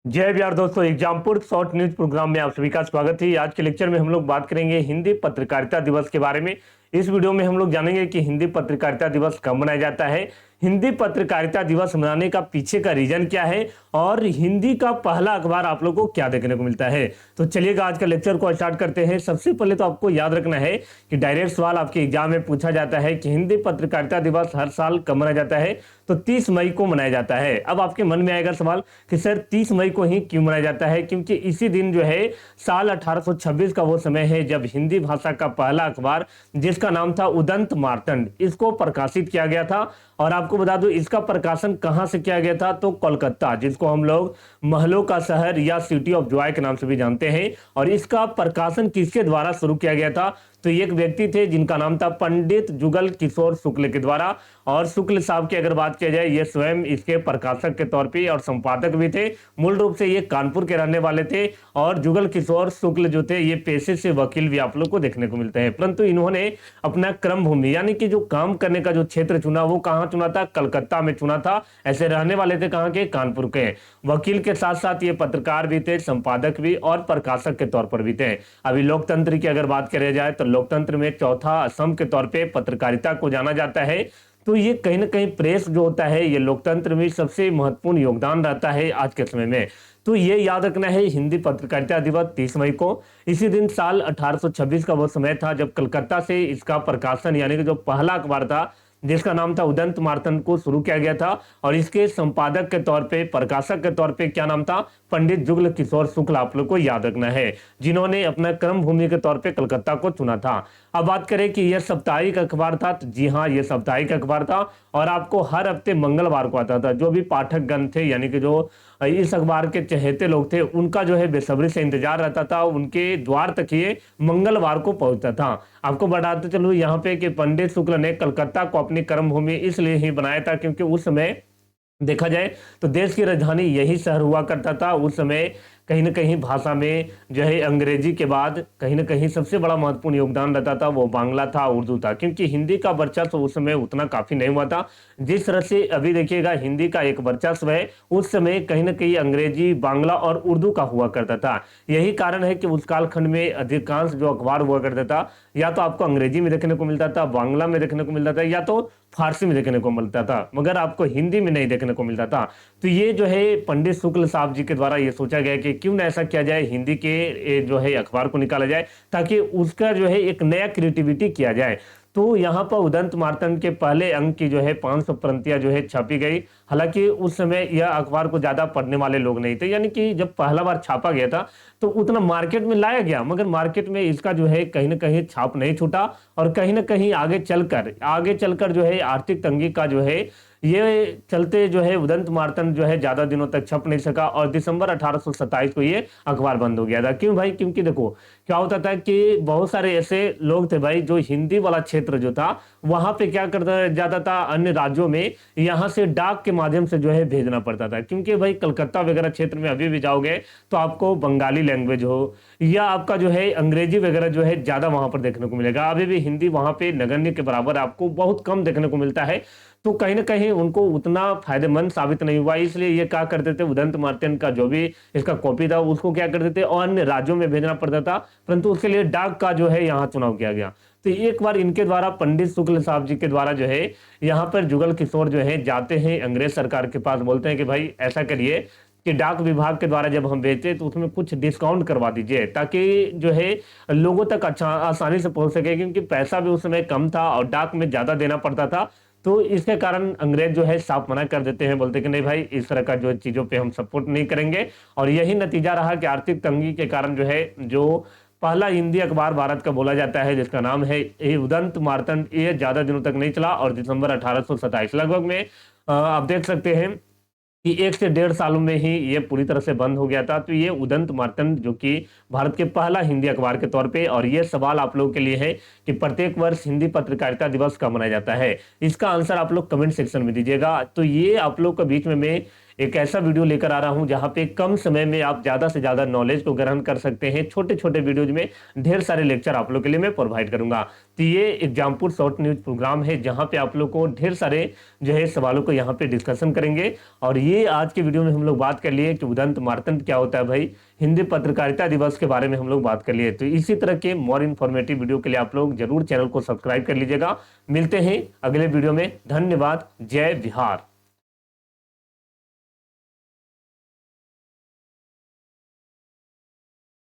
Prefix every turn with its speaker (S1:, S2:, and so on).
S1: जय बिहार दोस्तों, Exampur short news programme में आप सभी का स्वागत है। आज के लेक्चर में हम लोग बात करेंगे हिंदी पत्रकारिता दिवस के बारे में। इस वीडियो में हम लोग जानेंगे कि हिंदी पत्रकारिता दिवस कब मनाया जाता है, हिंदी पत्रकारिता दिवस मनाने का पीछे का रीजन क्या है और हिंदी का पहला अखबार आप लोग को क्या देखने को मिलता है। तो चलिएगा आज का लेक्चर को स्टार्ट करते हैं। सबसे पहले तो आपको याद रखना है कि डायरेक्ट सवाल आपके एग्जाम में पूछा जाता है कि हिंदी पत्रकारिता दिवस हर साल कब मनाया जाता है, तो 30 मई को मनाया जाता है। अब आपके मन में आएगा सवाल कि सर 30 मई को ही क्यों मनाया जाता है, क्योंकि इसी दिन जो है साल 1826 का वो समय है जब हिंदी भाषा का पहला अखबार जिसका नाम था उदंत मार्तंड, इसको प्रकाशित किया गया था। और आपको बता दूं इसका प्रकाशन कहां से किया गया था, तो कोलकाता, जिसको हम लोग महलों का शहर या सिटी ऑफ जॉय के नाम से भी जानते हैं। और इसका प्रकाशन किसके द्वारा शुरू किया गया था, तो एक व्यक्ति थे जिनका नाम था पंडित जुगल किशोर शुक्ल के द्वारा। और शुक्ल साहब की अगर बात किया जाए, ये स्वयं इसके प्रकाशक के तौर पे और संपादक भी थे। मूल रूप से ये कानपुर के रहने वाले थे और जुगल किशोर शुक्ल जो थे ये पेशे से वकील भी आप लोग को देखने को मिलते हैं। परंतु इन्होंने अपना क्रम भूमि यानी कि जो काम करने का जो क्षेत्र चुना वो कहां चुना था, कलकत्ता में चुना था। ऐसे रहने वाले थे कहां के, कानपुर के। वकील के साथ साथ ये पत्रकार भी थे, संपादक भी और प्रकाशक के तौर पर भी थे। अभी लोकतंत्र की अगर बात करें जाए तो लोकतंत्र में चौथा स्तंभ के तौर पे पत्रकारिता को जाना जाता है। तो ये कहीं ना कहीं प्रेस जो होता है ये लोकतंत्र में सबसे महत्वपूर्ण योगदान रहता है आज के समय में। तो ये याद रखना है, हिंदी पत्रकारिता दिवस 30 मई को। इसी दिन साल 1826 का वो समय था जब कलकत्ता से इसका प्रकाशन यानी कि जो पहला अखबार था जिसका नाम था उदंत मार्तंड को शुरू किया गया था। और इसके संपादक के तौर पे, प्रकाशक के तौर पे क्या नाम था, पंडित जुगल किशोर शुक्ल आप लोग को याद रखना है, जिन्होंने अपना क्रम भूमि के तौर पे कलकत्ता को चुना था। अब बात करें कि यह साप्ताहिक अखबार था, तो जी हाँ ये साप्ताहिक अखबार था और आपको हर हफ्ते मंगलवार को आता था। जो भी पाठकगण थे यानी कि जो इस अखबार के चहेते लोग थे उनका जो है बेसब्री से इंतजार रहता था, उनके द्वार तक ये मंगलवार को पहुंचता था। आपको बताते चलो यहाँ पे कि पंडित शुक्ल ने कलकत्ता को अपनी कर्म भूमि इसलिए ही बनाया था क्योंकि उस समय देखा जाए तो देश की राजधानी यही शहर हुआ करता था। उस समय कहीं ना कहीं भाषा में जो है अंग्रेजी के बाद कहीं ना कहीं सबसे बड़ा महत्वपूर्ण योगदान रहता था वो बांग्ला था, उर्दू था, क्योंकि हिंदी का वर्चस्व उस समय उतना काफी नहीं हुआ था। जिस तरह से अभी देखिएगा हिंदी का एक वर्चस्व है, उस समय कहीं ना कहीं अंग्रेजी, बांग्ला और उर्दू का हुआ करता था। यही कारण है कि उस कालखंड में अधिकांश जो अखबार हुआ करता था या तो आपको अंग्रेजी में देखने को मिलता था, बांग्ला में देखने को मिलता था या तो फारसी में देखने को मिलता था, मगर आपको हिंदी में नहीं देखने को मिलता था। तो ये जो है पंडित शुक्ल साहब जी के द्वारा ये सोचा गया कि क्यों ना ऐसा किया जाए, हिंदी के जो है अखबार को निकाला जाए ताकि उसका जो है एक नया क्रिएटिविटी किया जाए। तो यहाँ पर उदंत मार्तंड के पहले अंक की जो है 500 प्रतियां जो है छापी गई। हालांकि उस समय यह अखबार को ज्यादा पढ़ने वाले लोग नहीं थे, यानी कि जब पहला बार छापा गया था तो उतना मार्केट में लाया गया, मगर मार्केट में इसका जो है कहीं ना कहीं छाप नहीं छूटा। और कहीं ना कहीं आगे चलकर जो है आर्थिक तंगी का जो है ये चलते जो है उदंत मार्तंड जो है ज्यादा दिनों तक छप नहीं सका और दिसंबर 1827 को ये अखबार बंद हो गया था। क्यों भाई, क्योंकि देखो क्या होता था कि बहुत सारे ऐसे लोग थे भाई जो हिंदी वाला क्षेत्र जो था वहां पे क्या करता जाता था, अन्य राज्यों में यहाँ से डाक के माध्यम से जो है भेजना पड़ता था। क्योंकि भाई कलकत्ता वगैरह क्षेत्र में अभी भी जाओगे तो आपको बंगाली लैंग्वेज हो या आपका जो है अंग्रेजी वगैरह जो है ज्यादा वहां पर देखने को मिलेगा। अभी भी हिंदी वहां पे नगण्य के बराबर आपको बहुत कम देखने को मिलता है। तो कहीं ना कहीं उनको उतना फायदेमंद साबित नहीं हुआ, इसलिए ये क्या करते थे, उदंत मार्तंड का जो भी इसका कॉपी था उसको क्या करते थे और अन्य राज्यों में भेजना पड़ता था, परंतु उसके लिए डाक का जो है यहाँ चुनाव किया गया। तो एक बार इनके द्वारा पंडित शुक्ल साहब जी के द्वारा जो है यहाँ पर जुगल किशोर जो है जाते हैं अंग्रेज सरकार के पास, बोलते हैं कि भाई ऐसा करिए कि डाक विभाग के द्वारा जब हम बेचे तो उसमें कुछ डिस्काउंट करवा दीजिए ताकि जो है लोगों तक अच्छा आसानी से पहुंच सके, क्योंकि पैसा भी उस समय कम था और डाक में ज्यादा देना पड़ता था। तो इसके कारण अंग्रेज जो है साफ मना कर देते हैं, बोलते कि नहीं भाई इस तरह का जो चीजों पे हम सपोर्ट नहीं करेंगे। और यही नतीजा रहा कि आर्थिक तंगी के कारण जो है जो पहला हिंदी अखबार भारत का बोला जाता है जिसका नाम है ये उदंत मार्तंड, ये ज्यादा दिनों तक नहीं चला और दिसंबर 1827 लगभग में आप देख सकते हैं कि 1 से 1.5 सालों में ही ये पूरी तरह से बंद हो गया था। तो ये उदंत मार्तंड जो कि भारत के पहला हिंदी अखबार के तौर पे, और ये सवाल आप लोगों के लिए है कि प्रत्येक वर्ष हिंदी पत्रकारिता दिवस कब मनाया जाता है, इसका आंसर आप लोग कमेंट सेक्शन में दीजिएगा। तो ये आप लोग के बीच में मैं एक ऐसा वीडियो लेकर आ रहा हूं जहां पे कम समय में आप ज्यादा से ज्यादा नॉलेज को ग्रहण कर सकते हैं। छोटे छोटे वीडियोज में ढेर सारे लेक्चर आप लोग के लिए मैं प्रोवाइड करूंगा। तो ये एग्जामपुर शॉर्ट न्यूज प्रोग्राम है जहां पे आप लोग को ढेर सारे जो है सवालों को यहाँ पे डिस्कशन करेंगे। और ये आज के वीडियो में हम लोग बात कर लिए कि उदंत मार्तंड क्या होता है भाई, हिंदी पत्रकारिता दिवस के बारे में हम लोग बात कर लिए। तो इसी तरह के मोर इन्फॉर्मेटिव वीडियो के लिए आप लोग जरूर चैनल को सब्सक्राइब कर लीजिएगा। मिलते हैं अगले वीडियो में। धन्यवाद। जय बिहार।